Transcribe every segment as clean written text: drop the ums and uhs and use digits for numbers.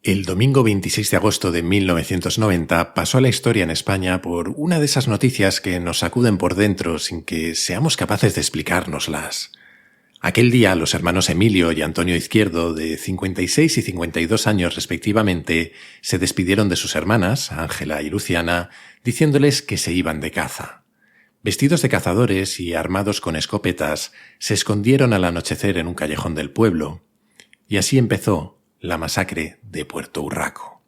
El domingo 26 de agosto de 1990 pasó a la historia en España por una de esas noticias que nos sacuden por dentro sin que seamos capaces de explicárnoslas. Aquel día los hermanos Emilio y Antonio Izquierdo, de 56 y 52 años respectivamente, se despidieron de sus hermanas, Ángela y Luciana, diciéndoles que se iban de caza. Vestidos de cazadores y armados con escopetas, se escondieron al anochecer en un callejón del pueblo. Y así empezó la masacre de Puerto Urraco.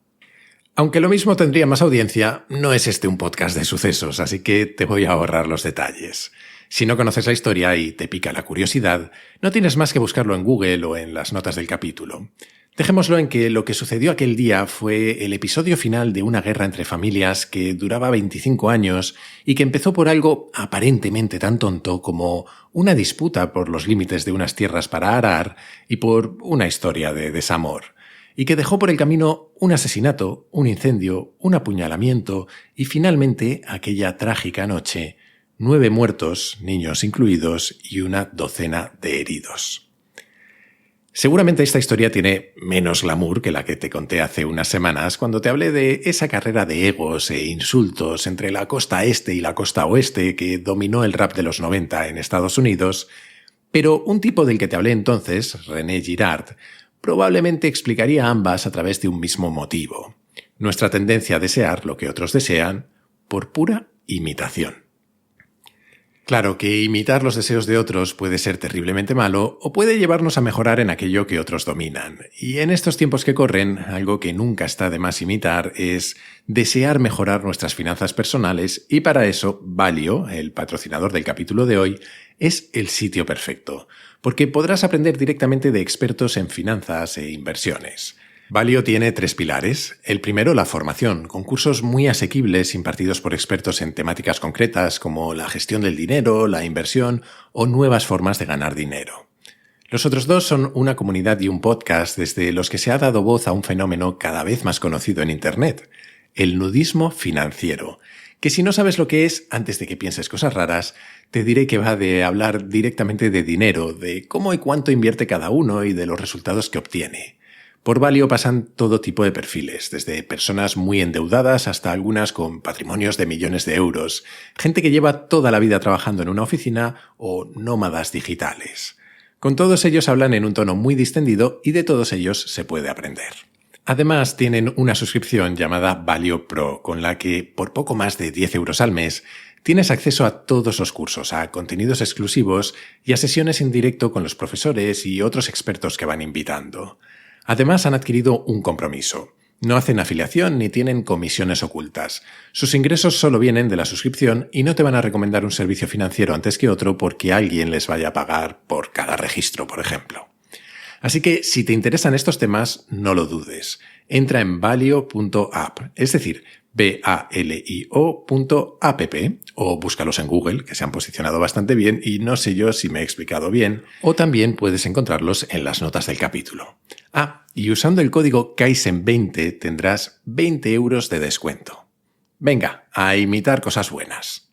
Aunque lo mismo tendría más audiencia, no es este un podcast de sucesos, así que te voy a ahorrar los detalles. Si no conoces la historia y te pica la curiosidad, no tienes más que buscarlo en Google o en las notas del capítulo. Dejémoslo en que lo que sucedió aquel día fue el episodio final de una guerra entre familias que duraba 25 años y que empezó por algo aparentemente tan tonto como una disputa por los límites de unas tierras para arar y por una historia de desamor, y que dejó por el camino un asesinato, un incendio, un apuñalamiento y finalmente aquella trágica noche, 9 muertos, niños incluidos, y una docena de heridos. Seguramente esta historia tiene menos glamour que la que te conté hace unas semanas cuando te hablé de esa carrera de egos e insultos entre la costa este y la costa oeste que dominó el rap de los 90 en Estados Unidos, pero un tipo del que te hablé entonces, René Girard, probablemente explicaría ambas a través de un mismo motivo: nuestra tendencia a desear lo que otros desean por pura imitación. Claro que imitar los deseos de otros puede ser terriblemente malo o puede llevarnos a mejorar en aquello que otros dominan. Y en estos tiempos que corren, algo que nunca está de más imitar es desear mejorar nuestras finanzas personales, y para eso Valio, el patrocinador del capítulo de hoy, es el sitio perfecto, porque podrás aprender directamente de expertos en finanzas e inversiones. Valio tiene 3 pilares. El primero, la formación, con cursos muy asequibles impartidos por expertos en temáticas concretas como la gestión del dinero, la inversión o nuevas formas de ganar dinero. Los otros 2 son una comunidad y un podcast desde los que se ha dado voz a un fenómeno cada vez más conocido en Internet: el nudismo financiero, que si no sabes lo que es, antes de que pienses cosas raras, te diré que va de hablar directamente de dinero, de cómo y cuánto invierte cada uno y de los resultados que obtiene. Por Valio pasan todo tipo de perfiles, desde personas muy endeudadas hasta algunas con patrimonios de millones de euros, gente que lleva toda la vida trabajando en una oficina o nómadas digitales. Con todos ellos hablan en un tono muy distendido y de todos ellos se puede aprender. Además, tienen una suscripción llamada Valio Pro, con la que, por poco más de 10 euros al mes, tienes acceso a todos los cursos, a contenidos exclusivos y a sesiones en directo con los profesores y otros expertos que van invitando. Además, han adquirido un compromiso. No hacen afiliación ni tienen comisiones ocultas. Sus ingresos solo vienen de la suscripción y no te van a recomendar un servicio financiero antes que otro porque alguien les vaya a pagar por cada registro, por ejemplo. Así que, si te interesan estos temas, no lo dudes. Entra en valio.app, es decir, valio.app, o búscalos en Google, que se han posicionado bastante bien y no sé yo si me he explicado bien, o también puedes encontrarlos en las notas del capítulo. Y usando el código Kaizen20 tendrás 20 euros de descuento. Venga, a imitar cosas buenas.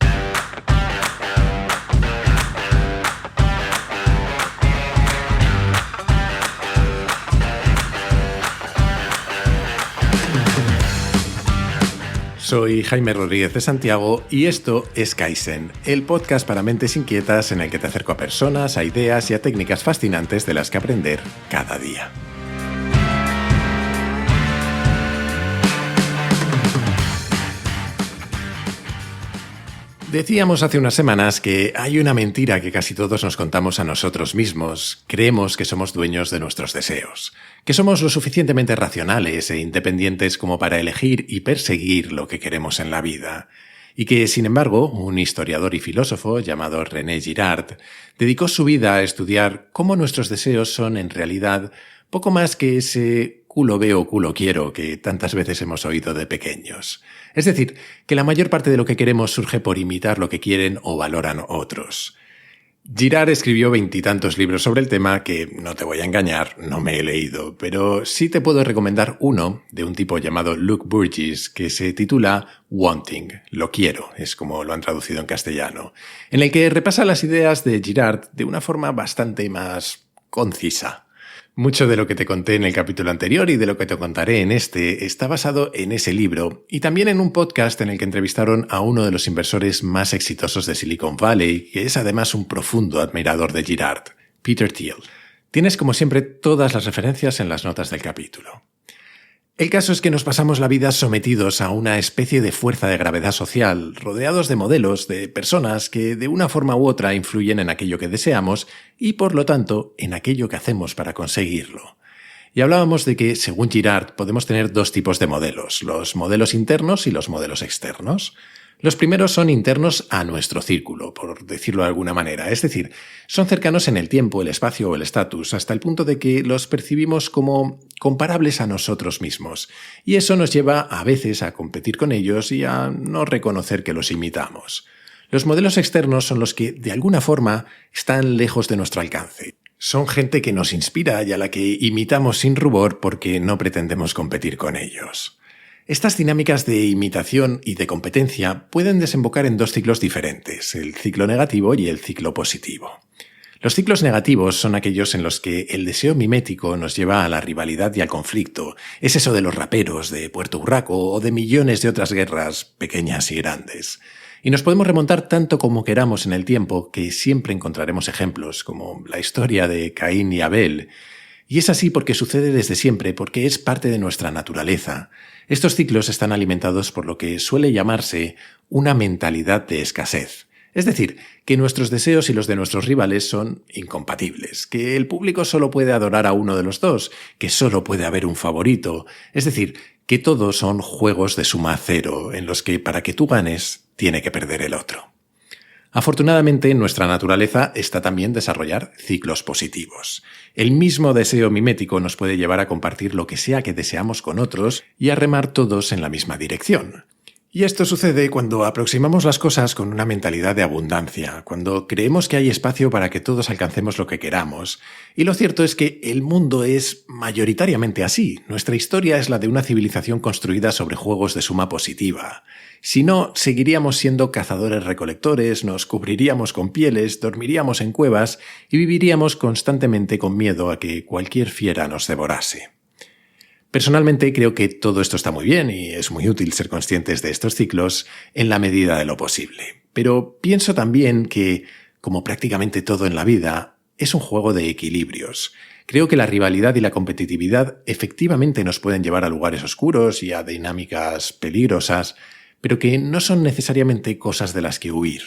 Soy Jaime Rodríguez de Santiago y esto es Kaizen, el podcast para mentes inquietas en el que te acerco a personas, a ideas y a técnicas fascinantes de las que aprender cada día. Decíamos hace unas semanas que hay una mentira que casi todos nos contamos a nosotros mismos. Creemos que somos dueños de nuestros deseos, que somos lo suficientemente racionales e independientes como para elegir y perseguir lo que queremos en la vida. Y que, sin embargo, un historiador y filósofo llamado René Girard dedicó su vida a estudiar cómo nuestros deseos son en realidad poco más que ese culo veo, culo quiero que tantas veces hemos oído de pequeños. Es decir, que la mayor parte de lo que queremos surge por imitar lo que quieren o valoran otros. Girard escribió 20 y tantos libros sobre el tema que, no te voy a engañar, no me he leído, pero sí te puedo recomendar uno de un tipo llamado Luke Burgis que se titula Wanting, lo quiero, es como lo han traducido en castellano, en el que repasa las ideas de Girard de una forma bastante más concisa. Mucho de lo que te conté en el capítulo anterior y de lo que te contaré en este está basado en ese libro y también en un podcast en el que entrevistaron a uno de los inversores más exitosos de Silicon Valley, que es además un profundo admirador de Girard, Peter Thiel. Tienes como siempre todas las referencias en las notas del capítulo. El caso es que nos pasamos la vida sometidos a una especie de fuerza de gravedad social, rodeados de modelos, de personas que de una forma u otra influyen en aquello que deseamos y, por lo tanto, en aquello que hacemos para conseguirlo. Y hablábamos de que, según Girard, podemos tener dos tipos de modelos, los modelos internos y los modelos externos. Los primeros son internos a nuestro círculo, por decirlo de alguna manera, es decir, son cercanos en el tiempo, el espacio o el estatus, hasta el punto de que los percibimos como comparables a nosotros mismos, y eso nos lleva a veces a competir con ellos y a no reconocer que los imitamos. Los modelos externos son los que, de alguna forma, están lejos de nuestro alcance. Son gente que nos inspira y a la que imitamos sin rubor porque no pretendemos competir con ellos. Estas dinámicas de imitación y de competencia pueden desembocar en dos ciclos diferentes, el ciclo negativo y el ciclo positivo. Los ciclos negativos son aquellos en los que el deseo mimético nos lleva a la rivalidad y al conflicto. Es eso de los raperos, de Puerto Urraco o de millones de otras guerras pequeñas y grandes. Y nos podemos remontar tanto como queramos en el tiempo que siempre encontraremos ejemplos, como la historia de Caín y Abel. Y es así porque sucede desde siempre, porque es parte de nuestra naturaleza. Estos ciclos están alimentados por lo que suele llamarse una mentalidad de escasez. Es decir, que nuestros deseos y los de nuestros rivales son incompatibles, que el público solo puede adorar a uno de los dos, que solo puede haber un favorito. Es decir, que todos son juegos de suma cero, en los que para que tú ganes, tiene que perder el otro. Afortunadamente, en nuestra naturaleza está también desarrollar ciclos positivos. El mismo deseo mimético nos puede llevar a compartir lo que sea que deseamos con otros y a remar todos en la misma dirección. Y esto sucede cuando aproximamos las cosas con una mentalidad de abundancia, cuando creemos que hay espacio para que todos alcancemos lo que queramos. Y lo cierto es que el mundo es mayoritariamente así. Nuestra historia es la de una civilización construida sobre juegos de suma positiva. Si no, seguiríamos siendo cazadores-recolectores, nos cubriríamos con pieles, dormiríamos en cuevas y viviríamos constantemente con miedo a que cualquier fiera nos devorase. Personalmente creo que todo esto está muy bien y es muy útil ser conscientes de estos ciclos en la medida de lo posible. Pero pienso también que, como prácticamente todo en la vida, es un juego de equilibrios. Creo que la rivalidad y la competitividad efectivamente nos pueden llevar a lugares oscuros y a dinámicas peligrosas, pero que no son necesariamente cosas de las que huir.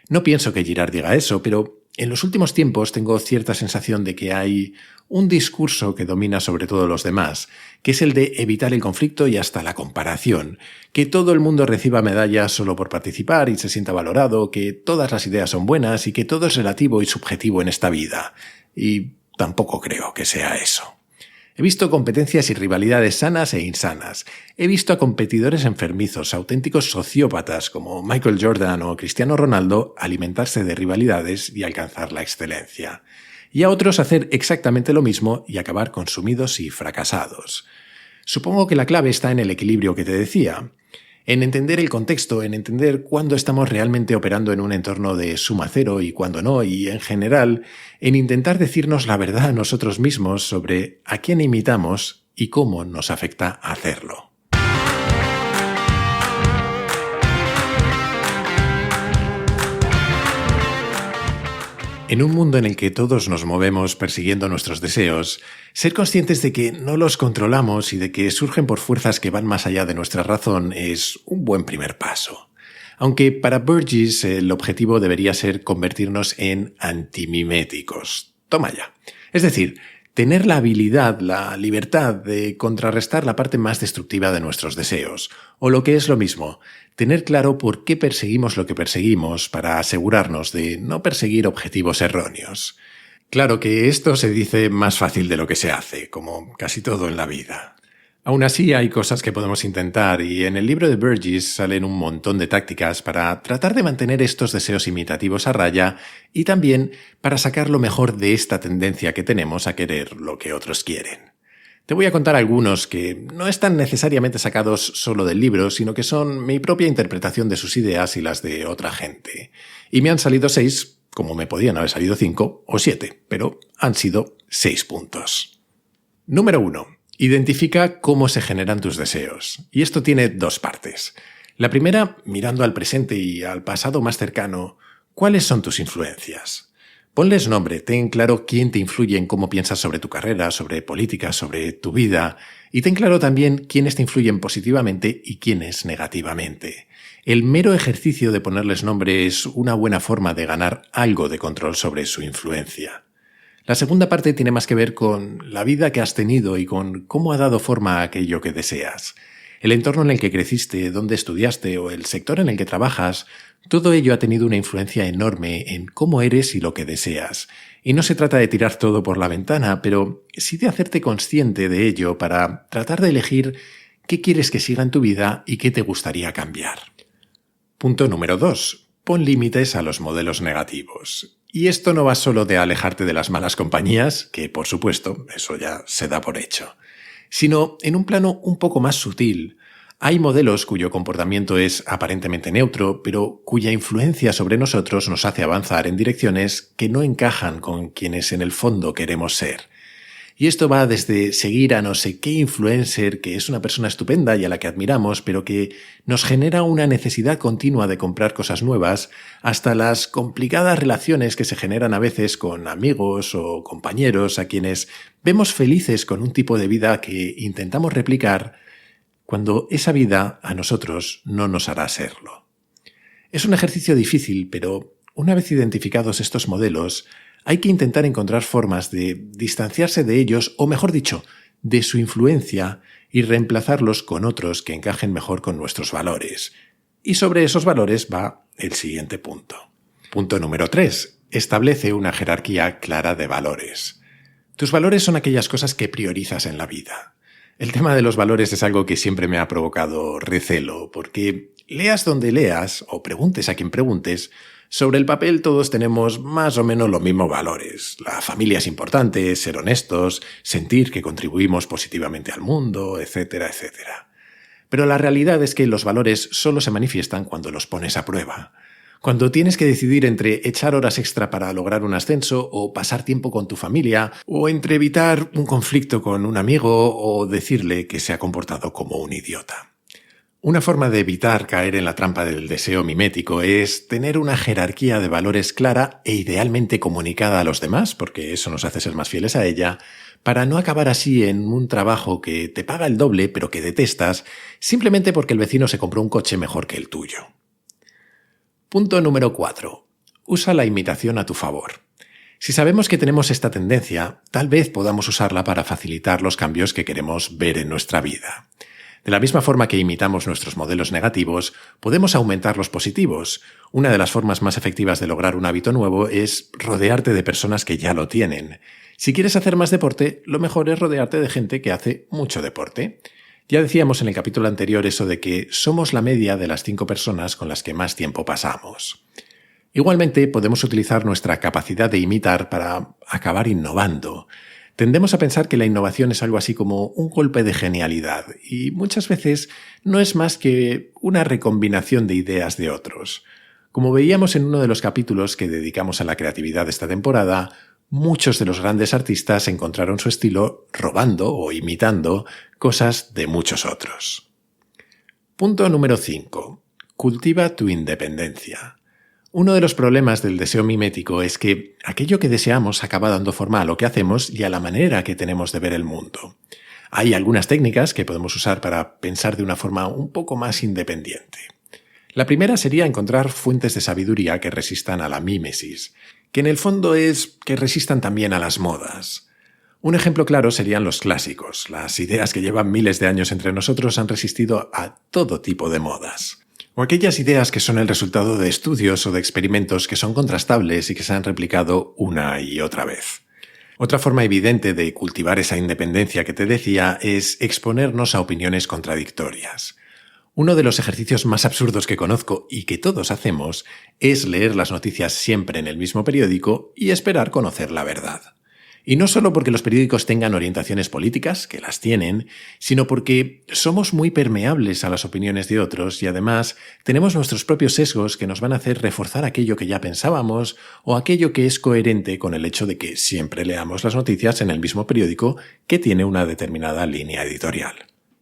No pienso que Girard diga eso, pero en los últimos tiempos tengo cierta sensación de que hay un discurso que domina sobre todo los demás, que es el de evitar el conflicto y hasta la comparación, que todo el mundo reciba medallas solo por participar y se sienta valorado, que todas las ideas son buenas y que todo es relativo y subjetivo en esta vida. Y tampoco creo que sea eso. He visto competencias y rivalidades sanas e insanas. He visto a competidores enfermizos, auténticos sociópatas como Michael Jordan o Cristiano Ronaldo alimentarse de rivalidades y alcanzar la excelencia. Y a otros hacer exactamente lo mismo y acabar consumidos y fracasados. Supongo que la clave está en el equilibrio que te decía, en entender el contexto, en entender cuándo estamos realmente operando en un entorno de suma cero y cuándo no, y en general, en intentar decirnos la verdad a nosotros mismos sobre a quién imitamos y cómo nos afecta hacerlo. En un mundo en el que todos nos movemos persiguiendo nuestros deseos, ser conscientes de que no los controlamos y de que surgen por fuerzas que van más allá de nuestra razón es un buen primer paso. Aunque para Burgess el objetivo debería ser convertirnos en antimiméticos. Toma ya. Es decir, tener la habilidad, la libertad de contrarrestar la parte más destructiva de nuestros deseos, o lo que es lo mismo, tener claro por qué perseguimos lo que perseguimos para asegurarnos de no perseguir objetivos erróneos. Claro que esto se dice más fácil de lo que se hace, como casi todo en la vida. Aún así hay cosas que podemos intentar y en el libro de Burgess salen un montón de tácticas para tratar de mantener estos deseos imitativos a raya y también para sacar lo mejor de esta tendencia que tenemos a querer lo que otros quieren. Te voy a contar algunos que no están necesariamente sacados solo del libro, sino que son mi propia interpretación de sus ideas y las de otra gente. Y me han salido 6, como me podían haber salido 5 o 7, pero han sido 6 puntos. Número 1. Identifica cómo se generan tus deseos. Y esto tiene dos partes. La primera, mirando al presente y al pasado más cercano, ¿cuáles son tus influencias? Ponles nombre, ten claro quién te influye en cómo piensas sobre tu carrera, sobre política, sobre tu vida, y ten claro también quiénes te influyen positivamente y quiénes negativamente. El mero ejercicio de ponerles nombre es una buena forma de ganar algo de control sobre su influencia. La segunda parte tiene más que ver con la vida que has tenido y con cómo ha dado forma a aquello que deseas. El entorno en el que creciste, dónde estudiaste o el sector en el que trabajas, todo ello ha tenido una influencia enorme en cómo eres y lo que deseas. Y no se trata de tirar todo por la ventana, pero sí de hacerte consciente de ello para tratar de elegir qué quieres que siga en tu vida y qué te gustaría cambiar. Punto número 2. Pon límites a los modelos negativos. Y esto no va solo de alejarte de las malas compañías, que por supuesto, eso ya se da por hecho, sino en un plano un poco más sutil. Hay modelos cuyo comportamiento es aparentemente neutro, pero cuya influencia sobre nosotros nos hace avanzar en direcciones que no encajan con quienes en el fondo queremos ser. Y esto va desde seguir a no sé qué influencer que es una persona estupenda y a la que admiramos, pero que nos genera una necesidad continua de comprar cosas nuevas, hasta las complicadas relaciones que se generan a veces con amigos o compañeros a quienes vemos felices con un tipo de vida que intentamos replicar cuando esa vida a nosotros no nos hará serlo. Es un ejercicio difícil, pero una vez identificados estos modelos, hay que intentar encontrar formas de distanciarse de ellos, o mejor dicho, de su influencia, y reemplazarlos con otros que encajen mejor con nuestros valores. Y sobre esos valores va el siguiente punto. Punto número 3. Establece una jerarquía clara de valores. Tus valores son aquellas cosas que priorizas en la vida. El tema de los valores es algo que siempre me ha provocado recelo, porque leas donde leas, o preguntes a quien preguntes, sobre el papel todos tenemos más o menos los mismos valores. La familia es importante, ser honestos, sentir que contribuimos positivamente al mundo, etcétera, etcétera. Pero la realidad es que los valores solo se manifiestan cuando los pones a prueba. Cuando tienes que decidir entre echar horas extra para lograr un ascenso o pasar tiempo con tu familia, o entre evitar un conflicto con un amigo o decirle que se ha comportado como un idiota. Una forma de evitar caer en la trampa del deseo mimético es tener una jerarquía de valores clara e idealmente comunicada a los demás, porque eso nos hace ser más fieles a ella, para no acabar así en un trabajo que te paga el doble pero que detestas, simplemente porque el vecino se compró un coche mejor que el tuyo. Punto número 4. Usa la imitación a tu favor. Si sabemos que tenemos esta tendencia, tal vez podamos usarla para facilitar los cambios que queremos ver en nuestra vida. De la misma forma que imitamos nuestros modelos negativos, podemos aumentar los positivos. Una de las formas más efectivas de lograr un hábito nuevo es rodearte de personas que ya lo tienen. Si quieres hacer más deporte, lo mejor es rodearte de gente que hace mucho deporte. Ya decíamos en el capítulo anterior eso de que somos la media de las 5 personas con las que más tiempo pasamos. Igualmente, podemos utilizar nuestra capacidad de imitar para acabar innovando. Tendemos a pensar que la innovación es algo así como un golpe de genialidad, y muchas veces no es más que una recombinación de ideas de otros. Como veíamos en uno de los capítulos que dedicamos a la creatividad de esta temporada, muchos de los grandes artistas encontraron su estilo robando o imitando cosas de muchos otros. Punto número 5. Cultiva tu independencia. Uno de los problemas del deseo mimético es que aquello que deseamos acaba dando forma a lo que hacemos y a la manera que tenemos de ver el mundo. Hay algunas técnicas que podemos usar para pensar de una forma un poco más independiente. La primera sería encontrar fuentes de sabiduría que resistan a la mímesis, que en el fondo es que resistan también a las modas. Un ejemplo claro serían los clásicos. Las ideas que llevan miles de años entre nosotros han resistido a todo tipo de modas. O aquellas ideas que son el resultado de estudios o de experimentos que son contrastables y que se han replicado una y otra vez. Otra forma evidente de cultivar esa independencia que te decía es exponernos a opiniones contradictorias. Uno de los ejercicios más absurdos que conozco y que todos hacemos es leer las noticias siempre en el mismo periódico y esperar conocer la verdad. Y no solo porque los periódicos tengan orientaciones políticas, que las tienen, sino porque somos muy permeables a las opiniones de otros y además tenemos nuestros propios sesgos que nos van a hacer reforzar aquello que ya pensábamos o aquello que es coherente con el hecho de que siempre leamos las noticias en el mismo periódico que tiene una determinada línea editorial.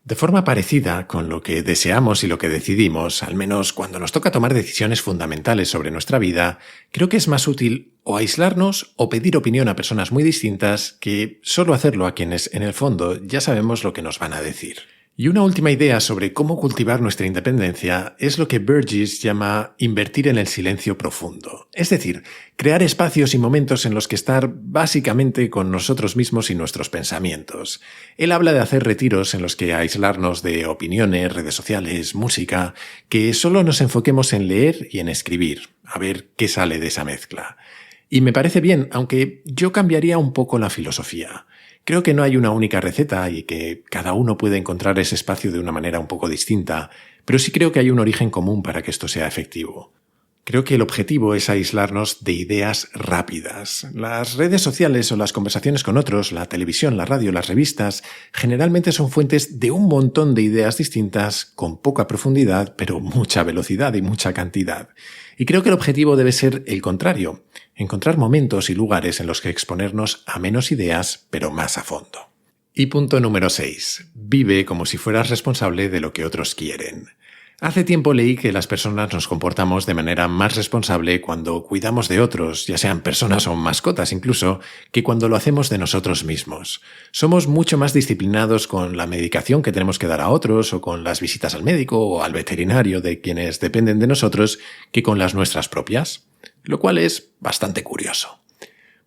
De forma parecida con lo que deseamos y lo que decidimos, al menos cuando nos toca tomar decisiones fundamentales sobre nuestra vida, creo que es más útil o aislarnos o pedir opinión a personas muy distintas que solo hacerlo a quienes, en el fondo, ya sabemos lo que nos van a decir. Y una última idea sobre cómo cultivar nuestra independencia es lo que Burgess llama invertir en el silencio profundo. Es decir, crear espacios y momentos en los que estar básicamente con nosotros mismos y nuestros pensamientos. Él habla de hacer retiros en los que aislarnos de opiniones, redes sociales, música, que solo nos enfoquemos en leer y en escribir, a ver qué sale de esa mezcla. Y me parece bien, aunque yo cambiaría un poco la filosofía. Creo que no hay una única receta y que cada uno puede encontrar ese espacio de una manera un poco distinta, pero sí creo que hay un origen común para que esto sea efectivo. Creo que el objetivo es aislarnos de ideas rápidas. Las redes sociales o las conversaciones con otros, la televisión, la radio, las revistas, generalmente son fuentes de un montón de ideas distintas con poca profundidad, pero mucha velocidad y mucha cantidad. Y creo que el objetivo debe ser el contrario, encontrar momentos y lugares en los que exponernos a menos ideas, pero más a fondo. Y punto número 6. Vive como si fueras responsable de lo que otros quieren. Hace tiempo leí que las personas nos comportamos de manera más responsable cuando cuidamos de otros, ya sean personas o mascotas incluso, que cuando lo hacemos de nosotros mismos. Somos mucho más disciplinados con la medicación que tenemos que dar a otros o con las visitas al médico o al veterinario de quienes dependen de nosotros que con las nuestras propias, lo cual es bastante curioso.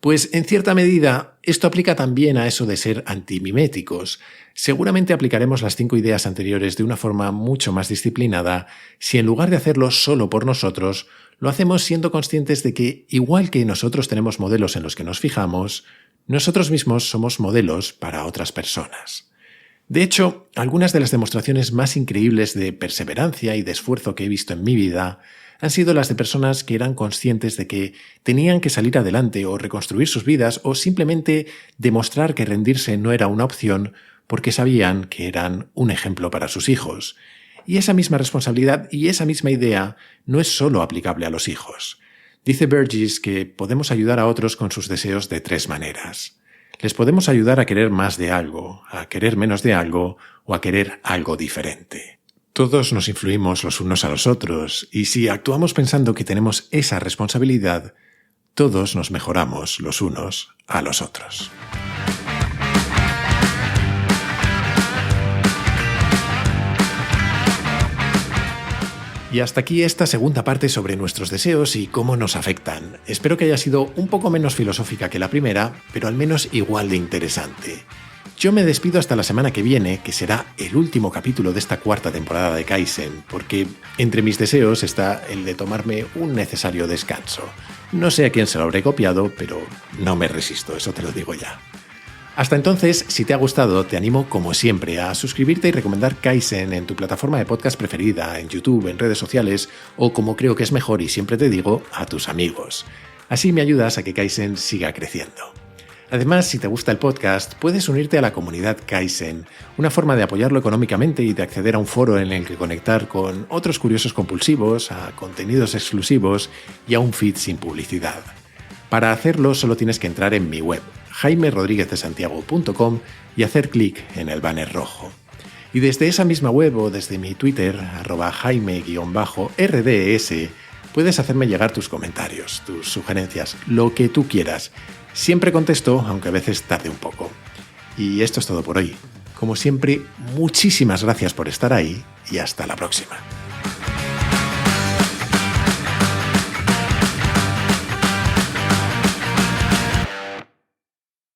Pues en cierta medida esto aplica también a eso de ser antimiméticos. Seguramente aplicaremos las 5 ideas anteriores de una forma mucho más disciplinada si en lugar de hacerlo solo por nosotros, lo hacemos siendo conscientes de que, igual que nosotros tenemos modelos en los que nos fijamos, nosotros mismos somos modelos para otras personas. De hecho, algunas de las demostraciones más increíbles de perseverancia y de esfuerzo que he visto en mi vida han sido las de personas que eran conscientes de que tenían que salir adelante o reconstruir sus vidas o simplemente demostrar que rendirse no era una opción porque sabían que eran un ejemplo para sus hijos. Y esa misma responsabilidad y esa misma idea no es solo aplicable a los hijos. Dice Burgess que podemos ayudar a otros con sus deseos de 3 maneras. Les podemos ayudar a querer más de algo, a querer menos de algo o a querer algo diferente. Todos nos influimos los unos a los otros y si actuamos pensando que tenemos esa responsabilidad, todos nos mejoramos los unos a los otros. Y hasta aquí esta segunda parte sobre nuestros deseos y cómo nos afectan. Espero que haya sido un poco menos filosófica que la primera, pero al menos igual de interesante. Yo me despido hasta la semana que viene, que será el último capítulo de esta 4ª temporada de Kaizen, porque entre mis deseos está el de tomarme un necesario descanso. No sé a quién se lo habré copiado, pero no me resisto, eso te lo digo ya. Hasta entonces, si te ha gustado, te animo como siempre a suscribirte y recomendar Kaizen en tu plataforma de podcast preferida, en YouTube, en redes sociales o, como creo que es mejor y siempre te digo, a tus amigos. Así me ayudas a que Kaizen siga creciendo. Además, si te gusta el podcast, puedes unirte a la comunidad Kaizen, una forma de apoyarlo económicamente y de acceder a un foro en el que conectar con otros curiosos compulsivos, a contenidos exclusivos y a un feed sin publicidad. Para hacerlo solo tienes que entrar en mi web, jaimerodriguezdesantiago.com y hacer clic en el banner rojo. Y desde esa misma web o desde mi Twitter, @jaime_rds, puedes hacerme llegar tus comentarios, tus sugerencias, lo que tú quieras. Siempre contesto, aunque a veces tarde un poco. Y esto es todo por hoy. Como siempre, muchísimas gracias por estar ahí y hasta la próxima.